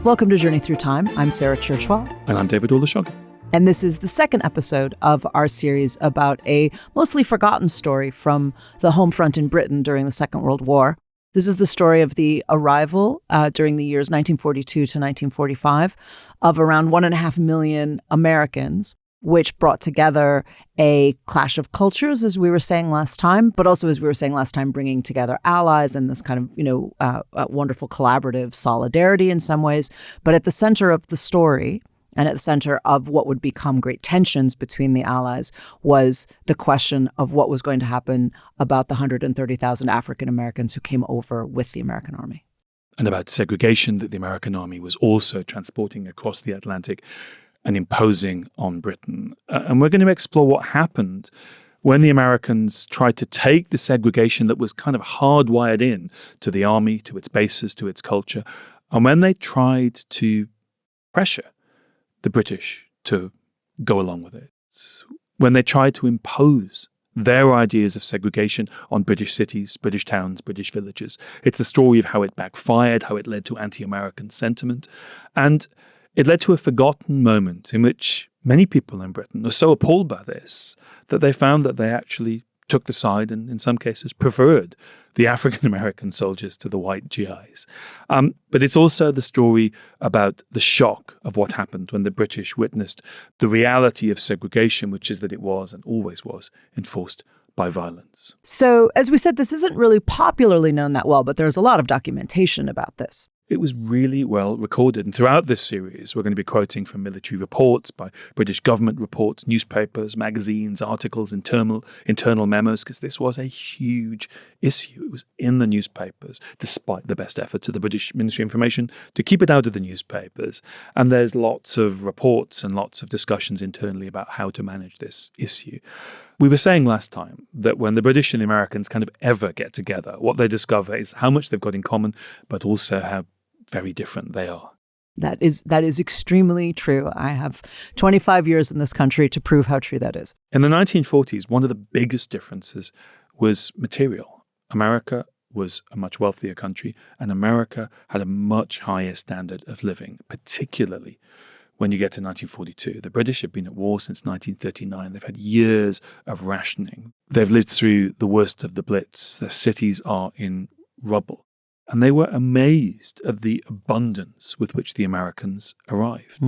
Welcome to Journey Through Time. I'm Sarah Churchwell. And I'm David Olusoga. And this is the second episode of our series about a mostly forgotten story from the home front in Britain during the Second World War. This is the story of the arrival during the years 1942 to 1945 of around 1.5 million Americans, which brought together a clash of cultures, as we were saying last time, but also, as we were saying last time, bringing together allies and this kind of, wonderful collaborative solidarity in some ways. But at the center of the story and at the center of what would become great tensions between the allies was the question of what was going to happen about the 130,000 African Americans who came over with the American army. And about segregation that the American army was also transporting across the Atlantic and imposing on Britain. And we're going to explore what happened when the Americans tried to take the segregation that was kind of hardwired in to the army, to its bases, to its culture, and when they tried to pressure the British to go along with it, when they tried to impose their ideas of segregation on British cities, British towns, British villages. It's the story of how it backfired, how it led to anti-American sentiment, and it led to a forgotten moment in which many people in Britain were so appalled by this that they found that they actually took the side and in some cases preferred the African-American soldiers to the white GIs. But it's also the story about the shock of what happened when the British witnessed the reality of segregation, which is that it was and always was enforced by violence. So, as we said, this isn't really popularly known that well, but there's a lot of documentation about this. It was really well recorded. And throughout this series, we're going to be quoting from military reports, by British government reports, newspapers, magazines, articles, internal memos, because this was a huge issue. It was in the newspapers, despite the best efforts of the British Ministry of Information to keep it out of the newspapers. And there's lots of reports and lots of discussions internally about how to manage this issue. We were saying last time that when the British and the Americans kind of ever get together, what they discover is how much they've got in common, but also how very different they are. That is extremely true. I have 25 years in this country to prove how true that is. In the 1940s, one of the biggest differences was material. America was a much wealthier country, and America had a much higher standard of living, particularly when you get to 1942. The British have been at war since 1939. They've had years of rationing. They've lived through the worst of the Blitz. Their cities are in rubble. And they were amazed at the abundance with which the Americans arrived.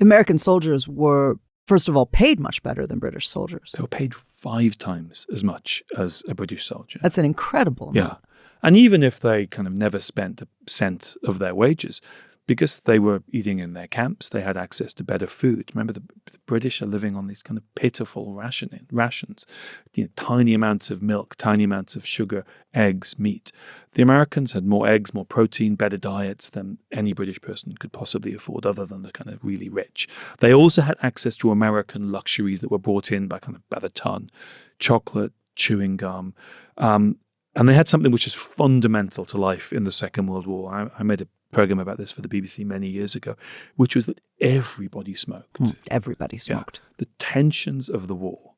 American soldiers were, first of all, paid much better than British soldiers. They were paid 5 times as much as a British soldier. That's an incredible amount. Yeah. And even if they kind of never spent a cent of their wages, because they were eating in their camps, they had access to better food. Remember, the British are living on these kind of pitiful rations, tiny amounts of milk, tiny amounts of sugar, eggs, meat. The Americans had more eggs, more protein, better diets than any British person could possibly afford, other than the kind of really rich. They also had access to American luxuries that were brought in by the ton: chocolate, chewing gum. And they had something which is fundamental to life in the Second World War. I made a program about this for the BBC many years ago, which was that everybody smoked. Everybody smoked. Yeah. The tensions of the war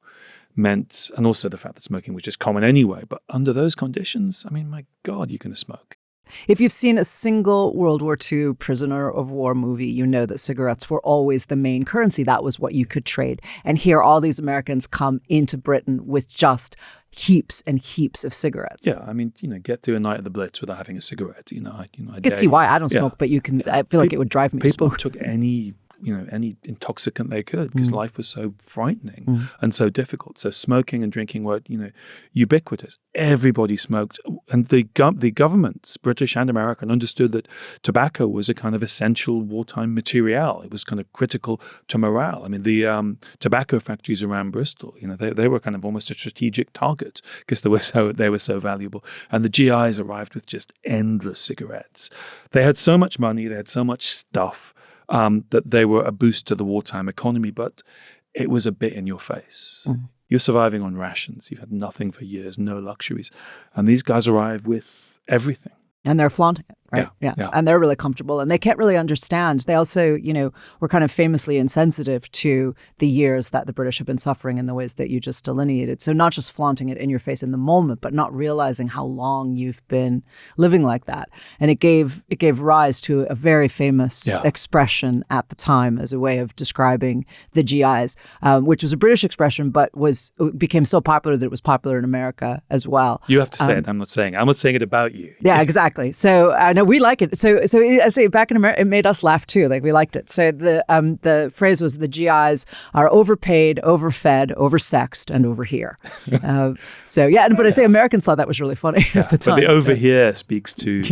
meant, and also the fact that smoking was just common anyway, but under those conditions, I mean, my God, you're going to smoke. If you've seen a single World War II prisoner of war movie, you know that cigarettes were always the main currency. That was what you could trade. And here, all these Americans come into Britain with just heaps and heaps of cigarettes. Yeah, I mean, get through a night at the Blitz without having a cigarette. I can see why. I don't smoke, but you can. I feel like it would drive me to smoke. People took any intoxicant they could because life was so frightening and so difficult. So smoking and drinking were, ubiquitous. Everybody smoked. And the governments, British and American, understood that tobacco was a kind of essential wartime material. It was kind of critical to morale. I mean, the tobacco factories around Bristol, they were kind of almost a strategic target because they were so valuable. And the GIs arrived with just endless cigarettes. They had so much money, they had so much stuff, that they were a boost to the wartime economy, but it was a bit in your face. You're surviving on rations. You've had nothing for years, no luxuries. And these guys arrive with everything. And they're flaunting it. right? Yeah. And they're really comfortable and they can't really understand. They also, were kind of famously insensitive to the years that the British have been suffering in the ways that you just delineated. So not just flaunting it in your face in the moment, but not realizing how long you've been living like that. And it gave rise to a very famous expression at the time as a way of describing the GIs, which was a British expression, but became so popular that it was popular in America as well. You have to say it. I'm not saying it about you. Yeah, exactly. So no, we like it. So I say back in America, it made us laugh too. Like we liked it. So the phrase was the GIs are overpaid, overfed, oversexed, and over here. But I say Americans thought that was really funny at the time. But the over here speaks to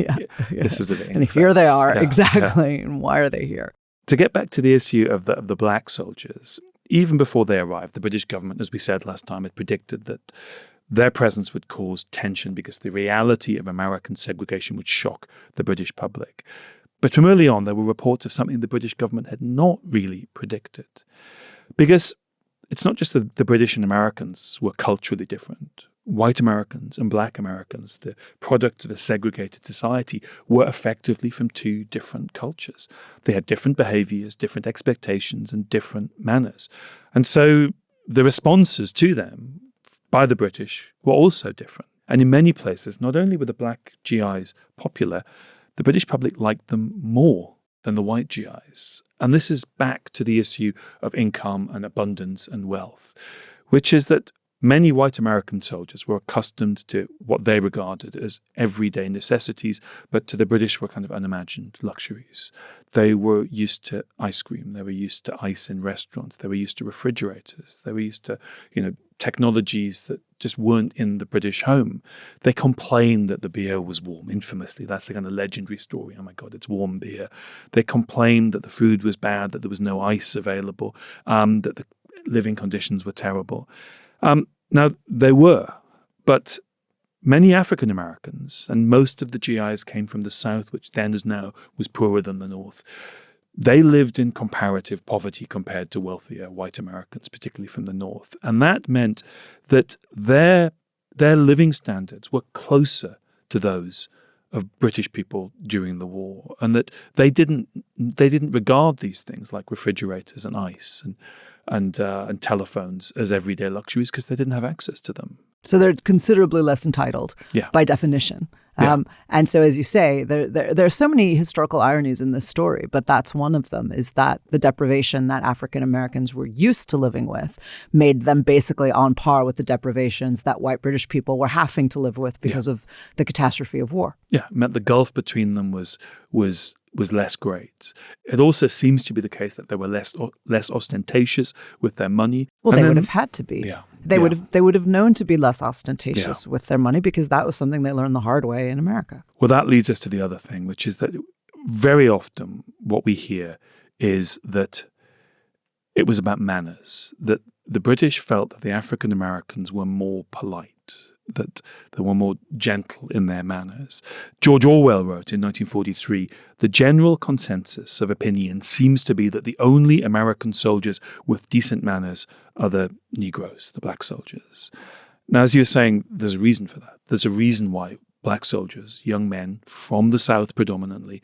this is a thing. And here they are, exactly. And why are they here? To get back to the issue of the black soldiers, even before they arrived, the British government, as we said last time, had predicted that their presence would cause tension because the reality of American segregation would shock the British public. But from early on, there were reports of something the British government had not really predicted. Because it's not just that the British and Americans were culturally different. White Americans and black Americans, the product of a segregated society, were effectively from two different cultures. They had different behaviors, different expectations, and different manners. And so the responses to them by the British were also different. And in many places, not only were the black GIs popular, the British public liked them more than the white GIs. And this is back to the issue of income and abundance and wealth, which is that many white American soldiers were accustomed to what they regarded as everyday necessities, but to the British were kind of unimagined luxuries. They were used to ice cream. They were used to ice in restaurants. They were used to refrigerators. They were used to, technologies that just weren't in the British home. They complained that the beer was warm, infamously. That's the kind of legendary story. Oh my God, it's warm beer. They complained that the food was bad, that there was no ice available, that the living conditions were terrible. Now, they were, but many African Americans, and most of the GIs came from the South, which then as now was poorer than the North. They lived in comparative poverty compared to wealthier white Americans, particularly from the North. And that meant that their living standards were closer to those of British people during the war, and that they didn't regard these things like refrigerators and ice and telephones as everyday luxuries because they didn't have access to them. So they're considerably less entitled by definition. And so, as you say, there are so many historical ironies in this story, but that's one of them, is that the deprivation that African Americans were used to living with made them basically on par with the deprivations that white British people were having to live with because of the catastrophe of war. Yeah, it meant the gulf between them was less great. It also seems to be the case that they were less ostentatious with their money. Well, they would have had to be. Yeah. They would have known to be less ostentatious with their money because that was something they learned the hard way in America. Well, that leads us to the other thing, which is that very often what we hear is that it was about manners, that the British felt that the African Americans were more polite, that they were more gentle in their manners. George Orwell wrote in 1943, "The general consensus of opinion seems to be that the only American soldiers with decent manners are the Negroes, the black soldiers." Now, as you were saying, there's a reason for that. There's a reason why black soldiers, young men from the South predominantly,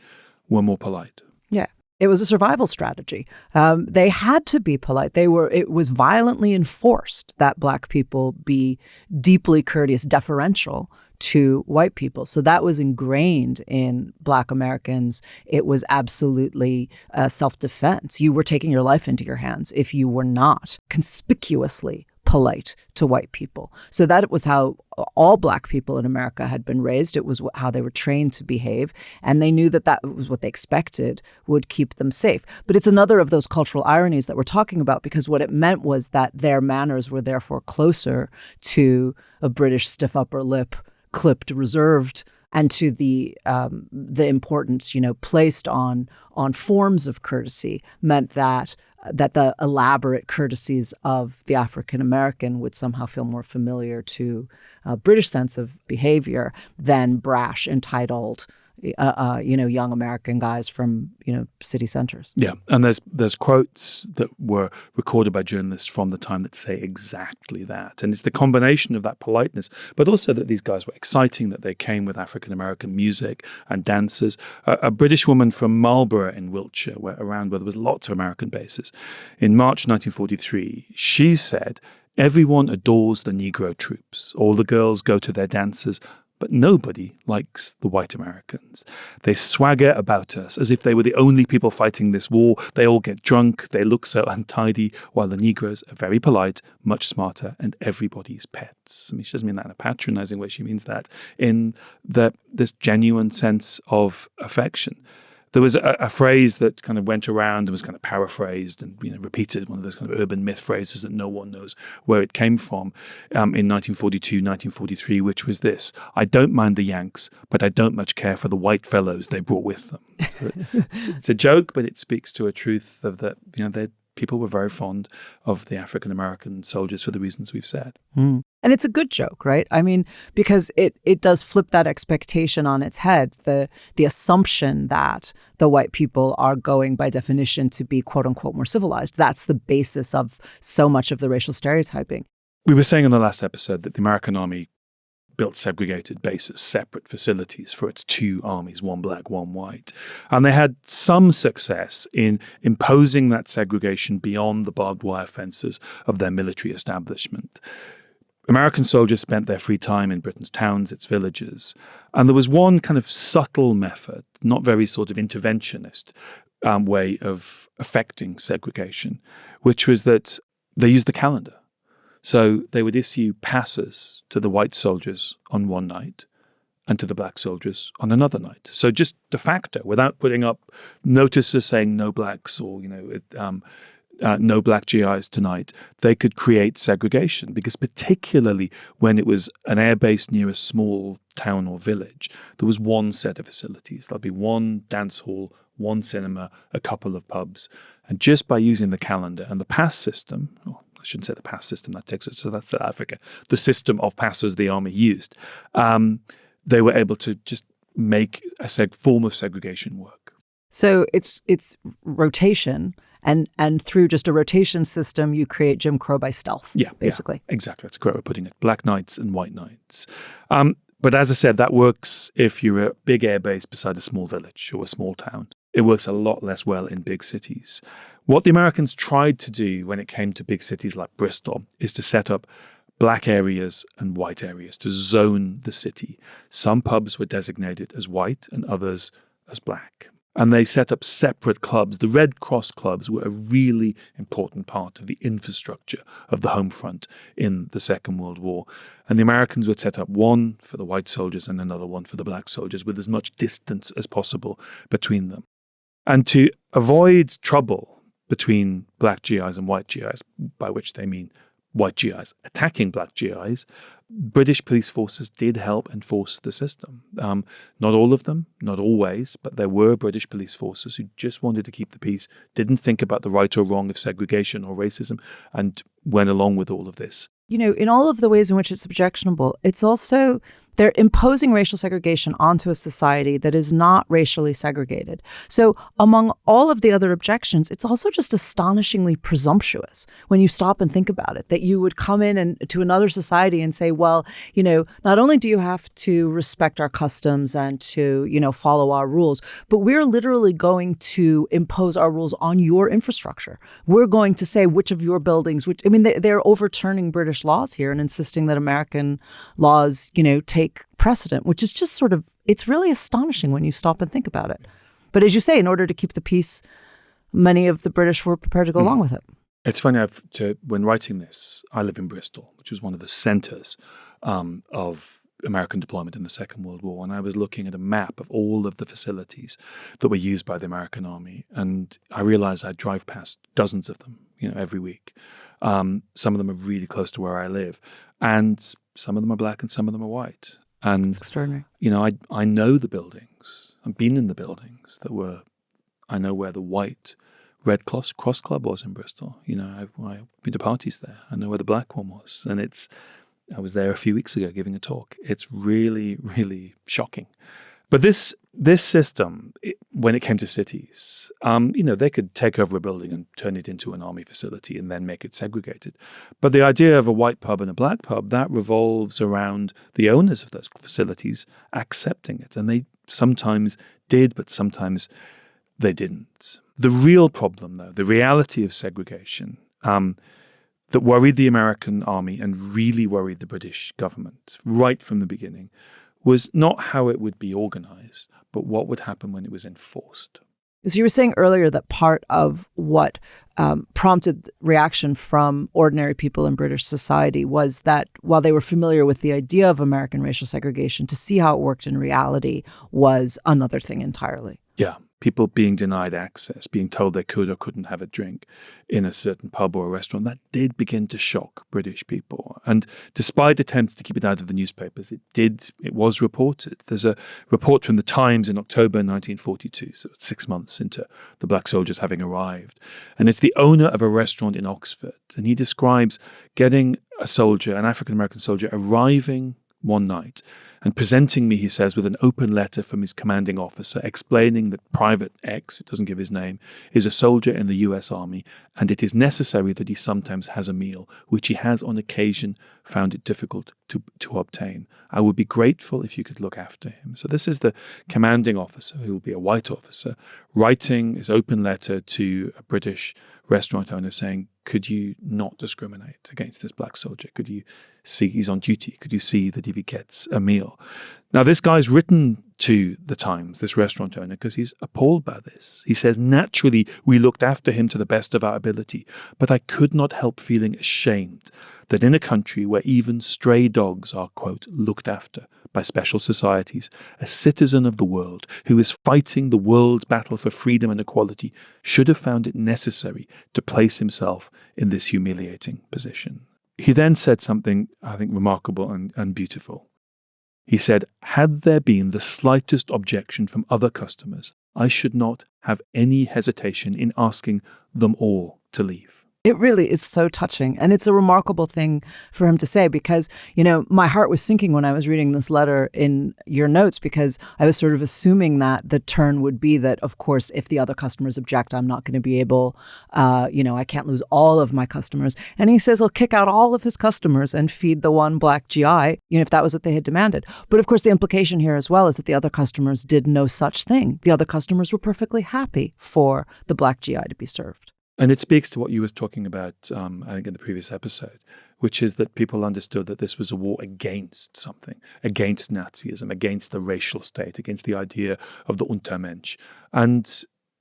were more polite. Yeah. It was a survival strategy. They had to be polite. It was violently enforced that black people be deeply courteous, deferential to white people. So that was ingrained in black Americans. It was absolutely self-defense. You were taking your life into your hands if you were not conspicuously polite to white people. So that was how all black people in America had been raised. It was how they were trained to behave. And they knew that that was what they expected would keep them safe. But it's another of those cultural ironies that we're talking about, because what it meant was that their manners were therefore closer to a British stiff upper lip, clipped, reserved, and to the importance, placed on forms of courtesy meant that the elaborate courtesies of the African American would somehow feel more familiar to a British sense of behavior than brash, entitled, young American guys from, city centers. Yeah, and there's quotes that were recorded by journalists from the time that say exactly that. And it's the combination of that politeness, but also that these guys were exciting, that they came with African-American music and dancers. A British woman from Marlborough in Wiltshire, where there was lots of American bases, in March 1943, she said, "Everyone adores the Negro troops. All the girls go to their dances, but nobody likes the white Americans. They swagger about us as if they were the only people fighting this war. They all get drunk, they look so untidy, while the Negroes are very polite, much smarter, and everybody's pets." I mean, she doesn't mean that in a patronizing way. She means that in this genuine sense of affection. There was a phrase that kind of went around and was kind of paraphrased and repeated, one of those kind of urban myth phrases that no one knows where it came from, in 1942, 1943, which was this: "I don't mind the Yanks, but I don't much care for the white fellows they brought with them." So it's a joke, but it speaks to a truth of that. People were very fond of the African-American soldiers for the reasons we've said. Mm. And it's a good joke, right? I mean, because it does flip that expectation on its head, the assumption that the white people are going by definition to be quote unquote more civilized. That's the basis of so much of the racial stereotyping. We were saying in the last episode that the American Army built segregated bases, separate facilities for its two armies, one black, one white. And they had some success in imposing that segregation beyond the barbed wire fences of their military establishment. American soldiers spent their free time in Britain's towns, its villages. And there was one kind of subtle method, not very sort of interventionist way of affecting segregation, which was that they used the calendar. So they would issue passes to the white soldiers on one night and to the black soldiers on another night. So just de facto, without putting up notices saying no blacks or, no black GIs tonight, they could create segregation, because particularly when it was an airbase near a small town or village, there was one set of facilities. There'll be one dance hall, one cinema, a couple of pubs. And just by using the calendar and the pass system, I shouldn't say the pass system, that takes us to South Africa, the system of passes the army used, they were able to just make a form of segregation work. So it's rotation, and through just a rotation system, you create Jim Crow by stealth, basically. Yeah, exactly. That's a great way of putting it. Black nights and white nights. But as I said, that works if you're a big airbase beside a small village or a small town. It works a lot less well in big cities. What the Americans tried to do when it came to big cities like Bristol is to set up black areas and white areas, to zone the city. Some pubs were designated as white and others as black. And they set up separate clubs. The Red Cross clubs were a really important part of the infrastructure of the home front in the Second World War. And the Americans would set up one for the white soldiers and another one for the black soldiers, with as much distance as possible between them. And to avoid trouble between black GIs and white GIs, by which they mean white GIs attacking black GIs, British police forces did help enforce the system. Not all of them, not always, but there were British police forces who just wanted to keep the peace, didn't think about the right or wrong of segregation or racism, and went along with all of this. In all of the ways in which it's objectionable, it's also they're imposing racial segregation onto a society that is not racially segregated. So among all of the other objections, it's also just astonishingly presumptuous when you stop and think about it, that you would come in and to another society and say, well, not only do you have to respect our customs and to, follow our rules, but we're literally going to impose our rules on your infrastructure. We're going to say which of your buildings, they're overturning British laws here and insisting that American laws, take precedent, which is just it's really astonishing when you stop and think about it. But as you say, in order to keep the peace, many of the British were prepared to go along with it. It's funny, when writing this, I live in Bristol, which was one of the centers of American deployment in the Second World War. And I was looking at a map of all of the facilities that were used by the American Army. And I realized I drive past dozens of them, every week. Some of them are really close to where I live. And some of them are black and some of them are white. And it's extraordinary. I know the buildings. I've been in the buildings I know where the white Red Cross Club was in Bristol. I've been to parties there. I know where the black one was. And I was there a few weeks ago giving a talk. It's really, really shocking. But this this system, when it came to cities, they could take over a building and turn it into an army facility and then make it segregated. But the idea of a white pub and a black pub, that revolves around the owners of those facilities accepting it. And they sometimes did, but sometimes they didn't. The real problem, though, the reality of segregation, that worried the American army and really worried the British government right from the beginning, was not how it would be organized, but what would happen when it was enforced. So you were saying earlier that part of what prompted reaction from ordinary people in British society was that while they were familiar with the idea of American racial segregation, to see how it worked in reality was another thing entirely. Yeah. People being denied access, being told they could or couldn't have a drink in a certain pub or a restaurant, that did begin to shock British people. And despite attempts to keep it out of the newspapers, it was reported. There's a report from the Times in October 1942, so 6 months into the black soldiers having arrived. And it's the owner of a restaurant in Oxford. And he describes getting a soldier, an African-American soldier, arriving one night and presenting me, he says, with an open letter from his commanding officer explaining that Private X, it doesn't give his name, is a soldier in the US Army, and it is necessary that he sometimes has a meal, which he has on occasion found it difficult to obtain. I would be grateful if you could look after him. So this is the commanding officer, who will be a white officer, writing his open letter to a British restaurant owner saying, could you not discriminate against this black soldier? Could you see he's on duty? Could you see that if he gets a meal? Now, this guy's written to the Times, this restaurant owner, because he's appalled by this. He says, naturally, we looked after him to the best of our ability, but I could not help feeling ashamed that in a country where even stray dogs are, quote, looked after by special societies, a citizen of the world who is fighting the world's battle for freedom and equality should have found it necessary to place himself in this humiliating position. He then said something, I think, remarkable and beautiful. He said, had there been the slightest objection from other customers, I should not have any hesitation in asking them all to leave. It really is so touching. And it's a remarkable thing for him to say because, my heart was sinking when I was reading this letter in your notes because I was sort of assuming that the turn would be that, of course, if the other customers object, I'm not going to be able, I can't lose all of my customers. And he says he'll kick out all of his customers and feed the one black GI, if that was what they had demanded. But of course, the implication here as well is that the other customers did no such thing. The other customers were perfectly happy for the black GI to be served. And it speaks to what you were talking about, I think, in the previous episode, which is that people understood that this was a war against something, against Nazism, against the racial state, against the idea of the Untermensch. And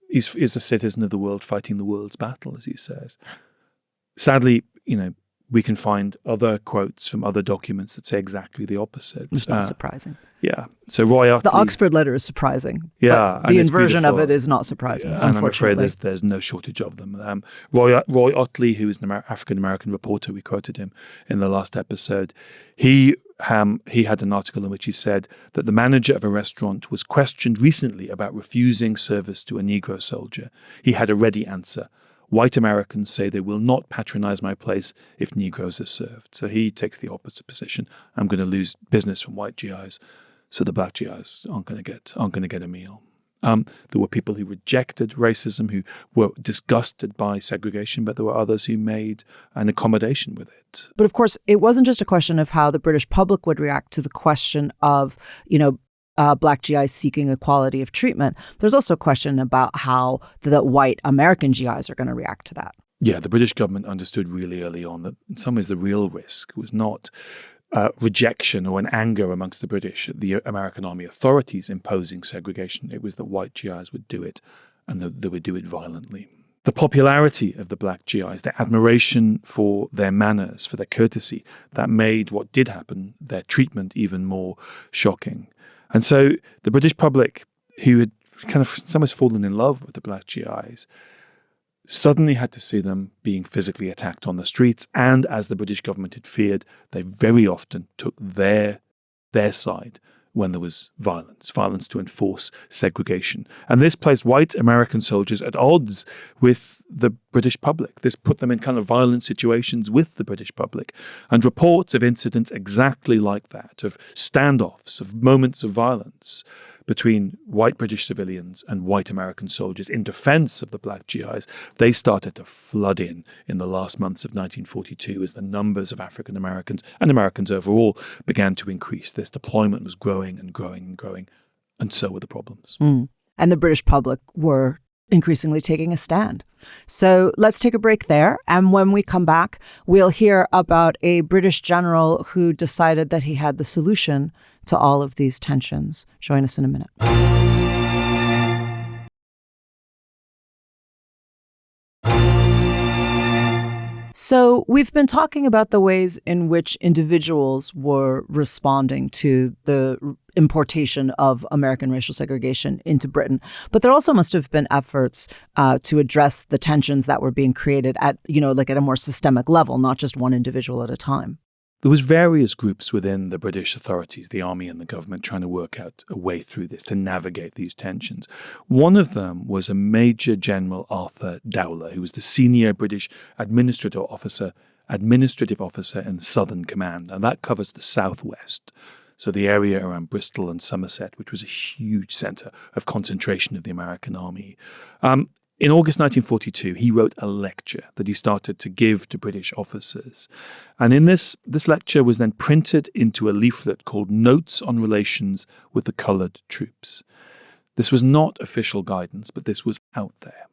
he's a citizen of the world fighting the world's battle, as he says. Sadly, we can find other quotes from other documents that say exactly the opposite. It's not surprising. Yeah. So Roy Otley, the Oxford letter is surprising. Yeah. But the inversion of it is not surprising, and unfortunately. I'm afraid there's no shortage of them. Roy Otley, who is an African-American reporter, we quoted him in the last episode, he had an article in which he said that the manager of a restaurant was questioned recently about refusing service to a Negro soldier. He had a ready answer. White Americans say they will not patronize my place if Negroes are served. So he takes the opposite position. I'm going to lose business from white GIs, so the black GIs aren't going to get a meal. There were people who rejected racism, who were disgusted by segregation, but there were others who made an accommodation with it. But of course, it wasn't just a question of how the British public would react to the question of, black GIs seeking equality of treatment. There's also a question about how the white American GIs are going to react to that. Yeah, the British government understood really early on that in some ways the real risk was not rejection or an anger amongst the British at the American army authorities imposing segregation. It was that white GIs would do it and that they would do it violently. The popularity of the black GIs, their admiration for their manners, for their courtesy, that made what did happen, their treatment, even more shocking. And so the British public, who had kind of sometimes fallen in love with the black GIs, suddenly had to see them being physically attacked on the streets. And as the British government had feared, they very often took their side when there was violence to enforce segregation. And this placed white American soldiers at odds with the British public. This put them in kind of violent situations with the British public. And reports of incidents exactly like that, of standoffs, of moments of violence between white British civilians and white American soldiers in defense of the black GIs, they started to flood in the last months of 1942 as the numbers of African Americans and Americans overall began to increase. This deployment was growing and growing and growing, and so were the problems. And the British public were increasingly taking a stand. So let's take a break there. And when we come back, we'll hear about a British general who decided that he had the solution to all of these tensions. Join us in a minute. So we've been talking about the ways in which individuals were responding to the importation of American racial segregation into Britain. But there also must have been efforts to address the tensions that were being created at, like at a more systemic level, not just one individual at a time. There was various groups within the British authorities, the army and the government, trying to work out a way through this, to navigate these tensions. One of them was a Major General Arthur Dowler, who was the senior British administrative officer in the Southern Command, and that covers the southwest. So the area around Bristol and Somerset, which was a huge centre of concentration of the American army. In August 1942, he wrote a lecture that he started to give to British officers. And in this lecture was then printed into a leaflet called Notes on Relations with the Coloured Troops. This was not official guidance, but this was out there.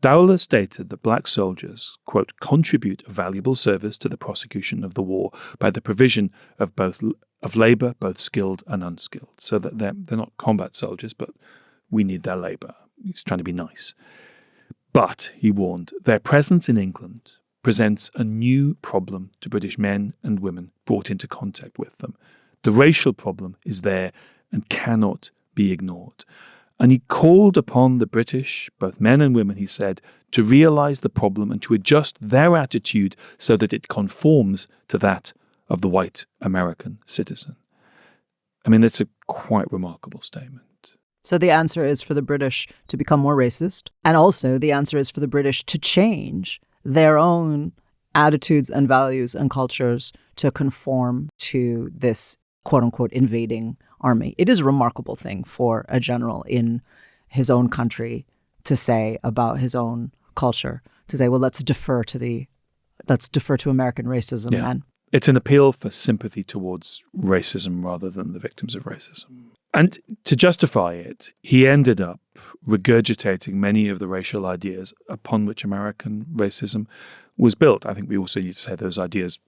Dowler stated that black soldiers, quote, contribute a valuable service to the prosecution of the war by the provision of labour, both skilled and unskilled. So that they're not combat soldiers, but we need their labour. He's trying to be nice. But, he warned, their presence in England presents a new problem to British men and women brought into contact with them. The racial problem is there and cannot be ignored. And he called upon the British, both men and women, he said, to realise the problem and to adjust their attitude so that it conforms to that of the white American citizen. I mean, that's a quite remarkable statement. So the answer is for the British to become more racist. And also the answer is for the British to change their own attitudes and values and cultures to conform to this quote unquote invading army. It is a remarkable thing for a general in his own country to say about his own culture, to say, well, let's defer to American racism. Yeah. And it's an appeal for sympathy towards racism rather than the victims of racism. And to justify it, he ended up regurgitating many of the racial ideas upon which American racism was built. I think we also need to say those ideas,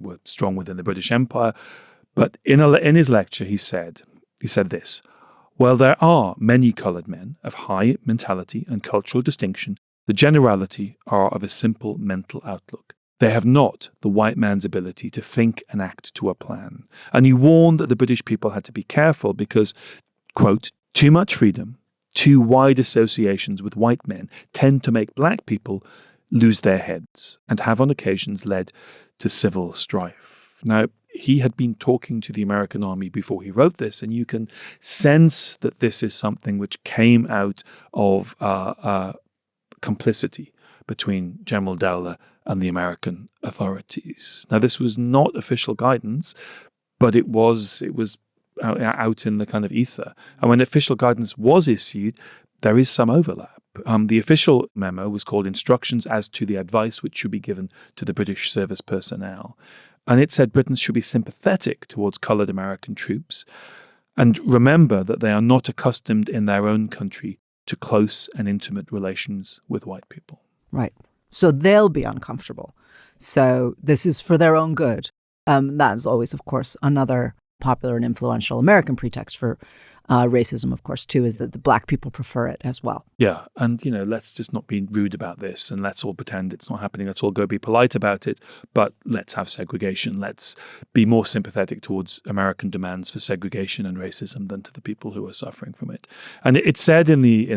were strong within the British Empire. But in his lecture, he said this: while there are many coloured men of high mentality and cultural distinction, the generality are of a simple mental outlook. They have not the white man's ability to think and act to a plan. And he warned that the British people had to be careful because, quote, too much freedom, too wide associations with white men tend to make black people lose their heads and have on occasions led to civil strife. Now, he had been talking to the American army before he wrote this, and you can sense that this is something which came out of complicity between General Dowler and the American authorities. Now, this was not official guidance, but it was out in the kind of ether. And when official guidance was issued, there is some overlap. The official memo was called Instructions as to the Advice which should be given to the British service personnel. And it said Britons should be sympathetic towards coloured American troops and remember that they are not accustomed in their own country to close and intimate relations with white people. right. So they'll be uncomfortable. So this is for their own good. That is always, of course, another popular and influential American pretext for racism, of course, too, is that the black people prefer it as well. Yeah. And, let's just not be rude about this and let's all pretend it's not happening. Let's all go be polite about it. But let's have segregation. Let's be more sympathetic towards American demands for segregation and racism than to the people who are suffering from it. And it said in the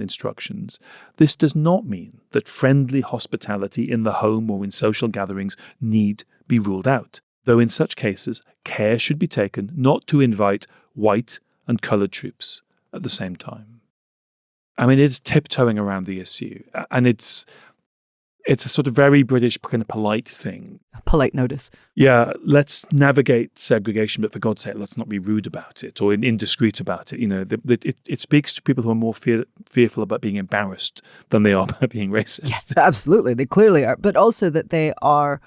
instructions, this does not mean that friendly hospitality in the home or in social gatherings need be ruled out, though in such cases, care should be taken not to invite white and coloured troops at the same time. I mean, it's tiptoeing around the issue, and it's it's a sort of very British kind of polite thing. Polite notice. Yeah, let's navigate segregation, but for God's sake, let's not be rude about it or indiscreet about it. It speaks to people who are more fearful about being embarrassed than they are about being racist. Yeah, absolutely. They clearly are. But also that they are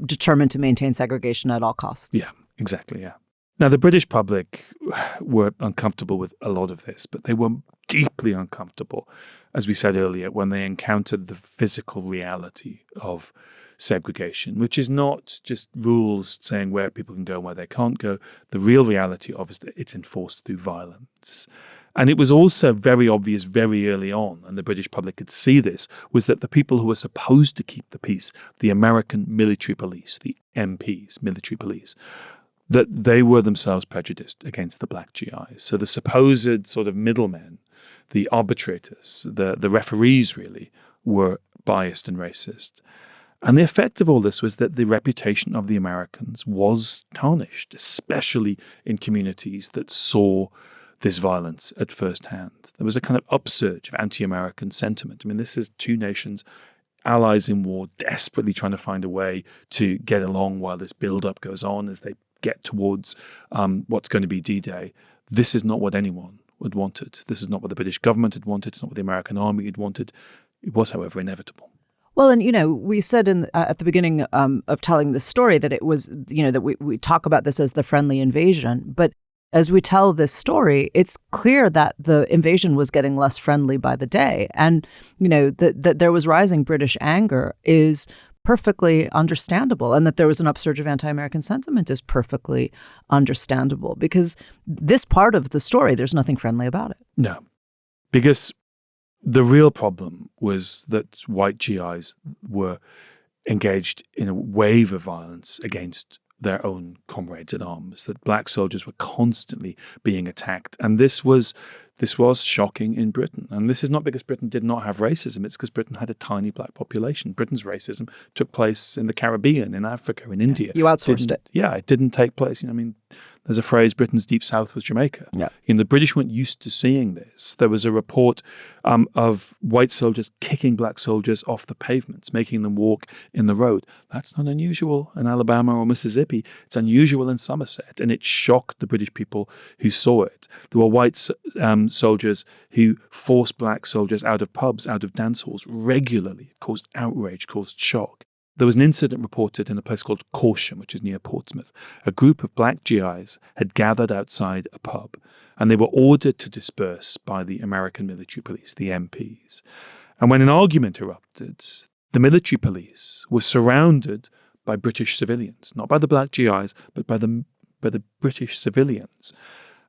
determined to maintain segregation at all costs. Yeah, exactly, yeah. Now, the British public were uncomfortable with a lot of this, but they were deeply uncomfortable, as we said earlier, when they encountered the physical reality of segregation, which is not just rules saying where people can go and where they can't go. The real reality of it is that it's enforced through violence. And it was also very obvious very early on, and the British public could see this, was that the people who were supposed to keep the peace, the American military police, the MPs, military police, that they were themselves prejudiced against the black GIs. So the supposed sort of middlemen, the arbitrators, the referees really, were biased and racist. And the effect of all this was that the reputation of the Americans was tarnished, especially in communities that saw this violence at first hand. There was a kind of upsurge of anti-American sentiment. I mean, this is two nations, allies in war, desperately trying to find a way to get along while this build-up goes on as they get towards what's going to be D-Day. This is not what anyone had wanted. This is not what the British government had wanted. It's not what the American army had wanted. It was, however, inevitable. Well, and, we said at the beginning of telling this story that it was, that we talk about this as the friendly invasion. But as we tell this story, it's clear that the invasion was getting less friendly by the day. And, that there was rising British anger is perfectly understandable. And that there was an upsurge of anti-American sentiment is perfectly understandable. Because this part of the story, there's nothing friendly about it. No, because the real problem was that white GIs were engaged in a wave of violence against their own comrades at arms, that black soldiers were constantly being attacked. And this was shocking in Britain. And this is not because Britain did not have racism. It's because Britain had a tiny black population. Britain's racism took place in the Caribbean, in Africa, in India. You outsourced it. Yeah, it didn't take place. There's a phrase, Britain's deep south was Jamaica. Yeah. The British weren't used to seeing this. There was a report of white soldiers kicking black soldiers off the pavements, making them walk in the road. That's not unusual in Alabama or Mississippi. It's unusual in Somerset, and it shocked the British people who saw it. There were white soldiers who forced black soldiers out of pubs, out of dance halls regularly. It caused outrage, caused shock. There was an incident reported in a place called Corsham, which is near Portsmouth. A group of black GIs had gathered outside a pub, and they were ordered to disperse by the American military police, the MPs. And when an argument erupted, the military police were surrounded by British civilians, not by the black GIs, but by the British civilians.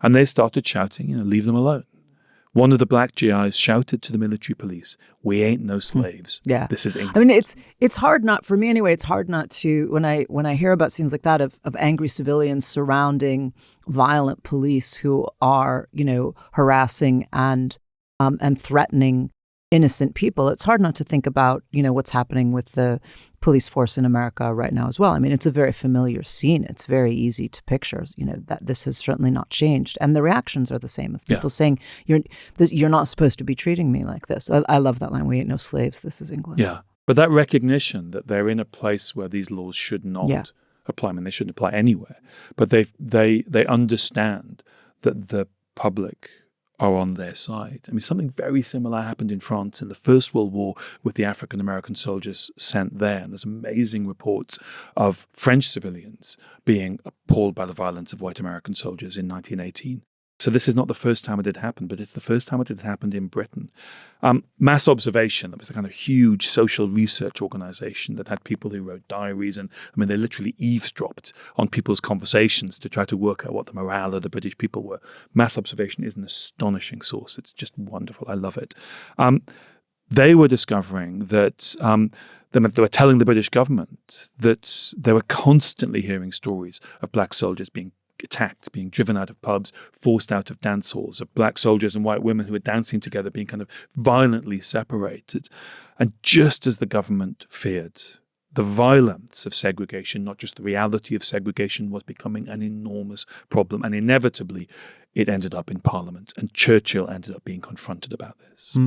And they started shouting, leave them alone. One of the black GIs shouted to the military police, "We ain't no slaves. Yeah. This is England." It's hard not, for me anyway, it's hard not to, when I hear about scenes like that of angry civilians surrounding violent police who are, harassing and threatening innocent people, it's hard not to think about, what's happening with the police force in America right now as well. It's a very familiar scene. It's very easy to picture, that this has certainly not changed. And the reactions are the same of people saying, you're not supposed to be treating me like this. I love that line, "We ain't no slaves. This is England." Yeah. But that recognition that they're in a place where these laws should not apply, they shouldn't apply anywhere, but they understand that the public are on their side. Something very similar happened in France in the First World War with the African-American soldiers sent there. And there's amazing reports of French civilians being appalled by the violence of white American soldiers in 1918. So this is not the first time it had happened, but it's the first time it had happened in Britain. Mass Observation, that was a kind of huge social research organization that had people who wrote diaries. And they literally eavesdropped on people's conversations to try to work out what the morale of the British people were. Mass Observation is an astonishing source. It's just wonderful. I love it. They were discovering that they were telling the British government that they were constantly hearing stories of black soldiers being attacked, being driven out of pubs, forced out of dance halls, of black soldiers and white women who were dancing together being kind of violently separated. And just as the government feared, the violence of segregation, not just the reality of segregation, was becoming an enormous problem. And inevitably, it ended up in Parliament. And Churchill ended up being confronted about this.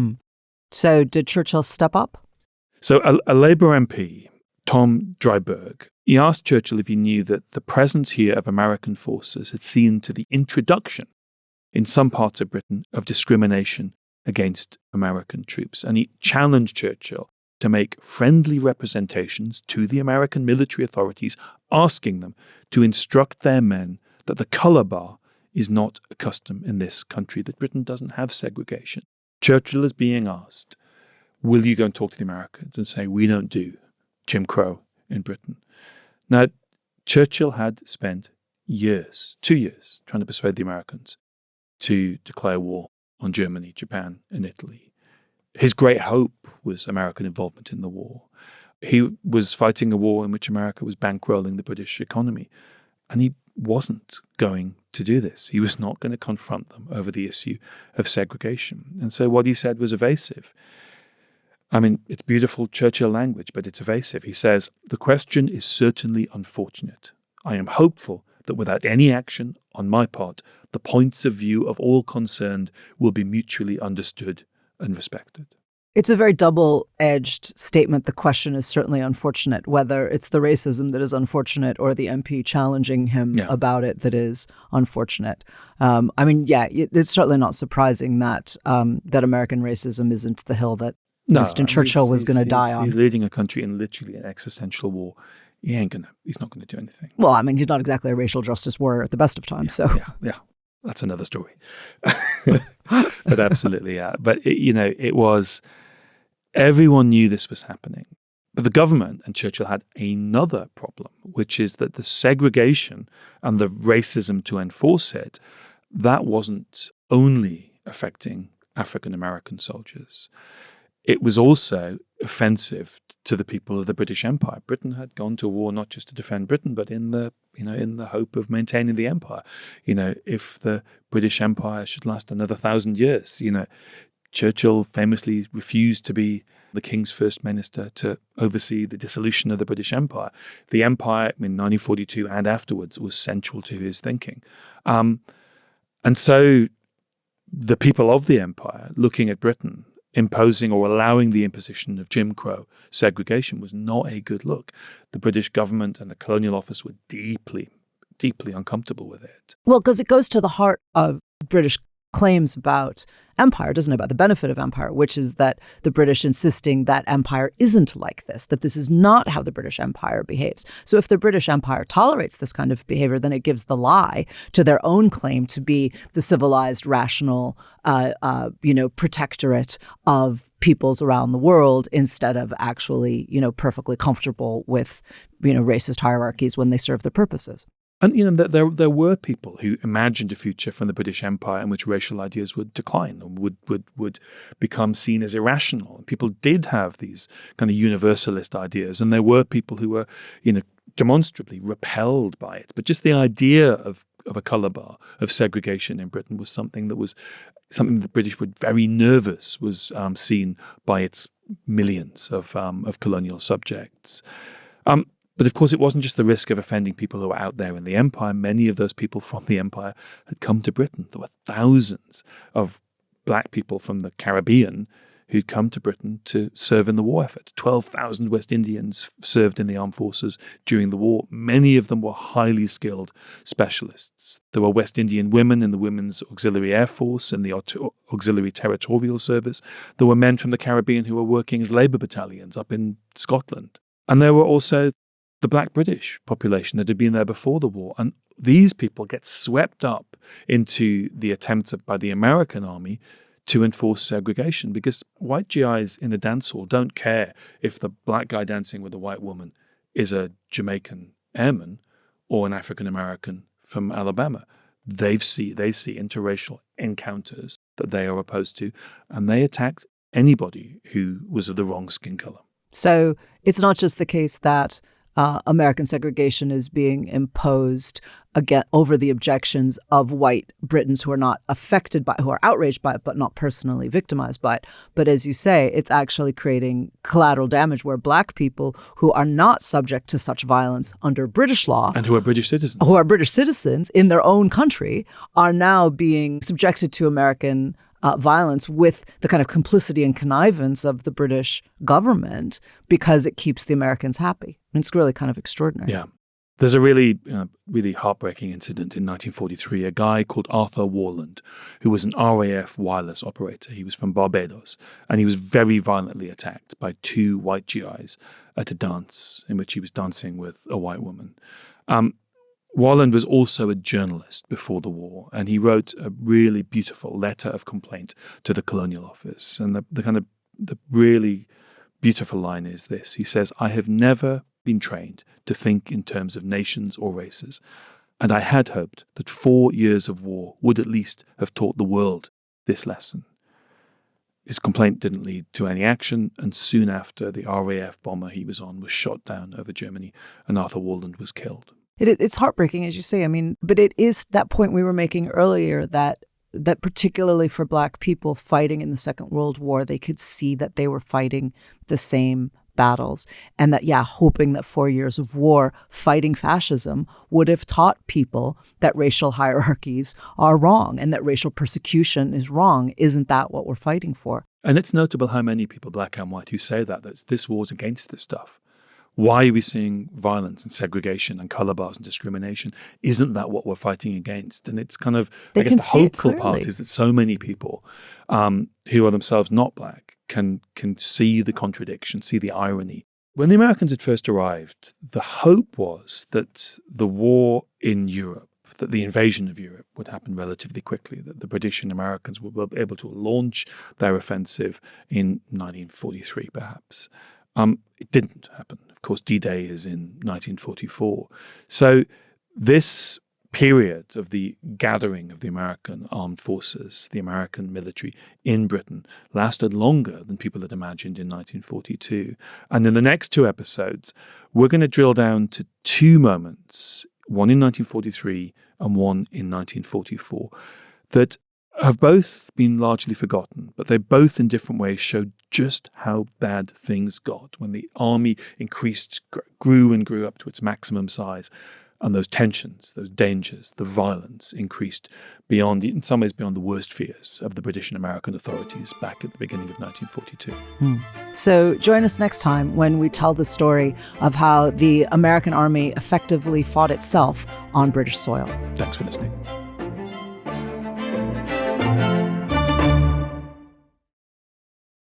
So did Churchill step up? So a Labour MP, Tom Dryburgh, he asked Churchill if he knew that the presence here of American forces had seen to the introduction in some parts of Britain of discrimination against American troops. And he challenged Churchill to make friendly representations to the American military authorities, asking them to instruct their men that the colour bar is not a custom in this country, that Britain doesn't have segregation. Churchill is being asked, will you go and talk to the Americans and say, we don't do Jim Crow in Britain? Now, Churchill had spent years, 2 years, trying to persuade the Americans to declare war on Germany, Japan, and Italy. His great hope was American involvement in the war. He was fighting a war in which America was bankrolling the British economy, and he wasn't going to do this. He was not going to confront them over the issue of segregation. And so what he said was evasive. I mean, it's beautiful Churchill language, but it's evasive. He says, the question is certainly unfortunate. I am hopeful that without any action on my part, the points of view of all concerned will be mutually understood and respected. It's a very double-edged statement. The question is certainly unfortunate, whether it's the racism that is unfortunate or the MP challenging him about it that is unfortunate. It's certainly not surprising that that American racism isn't the hill that Winston Churchill was going to die on. He's leading a country in literally an existential war. He's not going to do anything. Well, I mean, he's not exactly a racial justice warrior at the best of times. Yeah. That's another story. But absolutely, yeah. But, it was, everyone knew this was happening. But the government and Churchill had another problem, which is that the segregation and the racism to enforce it, that wasn't only affecting African American soldiers. It was also offensive to the people of the British Empire. Britain had gone to war not just to defend Britain, but in the hope of maintaining the empire. If the British Empire should last another 1,000 years, Churchill famously refused to be the King's first minister to oversee the dissolution of the British Empire. The empire in 1942 and afterwards was central to his thinking. And so the people of the empire looking at Britain imposing or allowing the imposition of Jim Crow segregation was not a good look. The British government and the Colonial Office were deeply, deeply uncomfortable with it. Well, because it goes to the heart of British claims about empire, doesn't it, about the benefit of empire, which is that the British insisting that empire isn't like this, that this is not how the British Empire behaves. So if the British Empire tolerates this kind of behavior, then it gives the lie to their own claim to be the civilized, rational, protectorate of peoples around the world instead of actually, perfectly comfortable with, racist hierarchies when they serve their purposes. And there were people who imagined a future from the British Empire in which racial ideas would decline and would become seen as irrational. And people did have these kind of universalist ideas, and there were people who were, demonstrably repelled by it. But just the idea of a colour bar, of segregation in Britain, was something the British were very nervous was seen by its millions of colonial subjects. But of course, it wasn't just the risk of offending people who were out there in the empire. Many of those people from the empire had come to Britain. There were thousands of black people from the Caribbean who'd come to Britain to serve in the war effort. 12,000 West Indians served in the armed forces during the war. Many of them were highly skilled specialists. There were West Indian women in the Women's Auxiliary Air Force and the Auxiliary Territorial Service. There were men from the Caribbean who were working as labour battalions up in Scotland. And there were also the black British population that had been there before the war. And these people get swept up into the attempts by the American army to enforce segregation, because white GIs in a dance hall don't care if the black guy dancing with a white woman is a Jamaican airman or an African American from Alabama. They see interracial encounters that they are opposed to, and they attacked anybody who was of the wrong skin color. So it's not just the case that American segregation is being imposed again over the objections of white Britons who are not affected by, who are outraged by it, but not personally victimized by it. But as you say, it's actually creating collateral damage where black people who are not subject to such violence under British law and who are British citizens in their own country are now being subjected to American violence with the kind of complicity and connivance of the British government because it keeps the Americans happy. And it's really kind of extraordinary. Yeah. There's a really heartbreaking incident in 1943. A guy called Arthur Warland, who was an RAF wireless operator. He was from Barbados, and he was very violently attacked by two white GIs at a dance in which he was dancing with a white woman. Warland was also a journalist before the war, and he wrote a really beautiful letter of complaint to the Colonial Office. And the really beautiful line is this. He says, "I have never been trained to think in terms of nations or races, and I had hoped that 4 years of war would at least have taught the world this lesson." His complaint didn't lead to any action, and soon after, the RAF bomber he was on was shot down over Germany, and Arthur Warland was killed. It's heartbreaking, as you say. I mean, but it is that point we were making earlier that particularly for Black people fighting in the Second World War, they could see that they were fighting the same battles, and that, hoping that 4 years of war fighting fascism would have taught people that racial hierarchies are wrong and that racial persecution is wrong. Isn't that what we're fighting for? And it's notable how many people, Black and white, who say that this war's against this stuff. Why are we seeing violence and segregation and color bars and discrimination? Isn't that what we're fighting against? And it's kind of, I guess the hopeful part is that so many people who are themselves not Black can see the contradiction, see the irony. When the Americans had first arrived, the hope was that the war in Europe, that the invasion of Europe would happen relatively quickly, that the British and Americans would be able to launch their offensive in 1943, perhaps. It didn't happen. Of course, D-Day is in 1944. So this period of the gathering of the American armed forces, the American military in Britain, lasted longer than people had imagined in 1942. And in the next two episodes, we're going to drill down to two moments, one in 1943 and one in 1944, that have both been largely forgotten, but they both in different ways showed just how bad things got when the army grew and grew up to its maximum size, and those tensions, those dangers, the violence increased in some ways beyond the worst fears of the British and American authorities back at the beginning of 1942. So join us next time when we tell the story of how the American army effectively fought itself on British soil. Thanks for listening.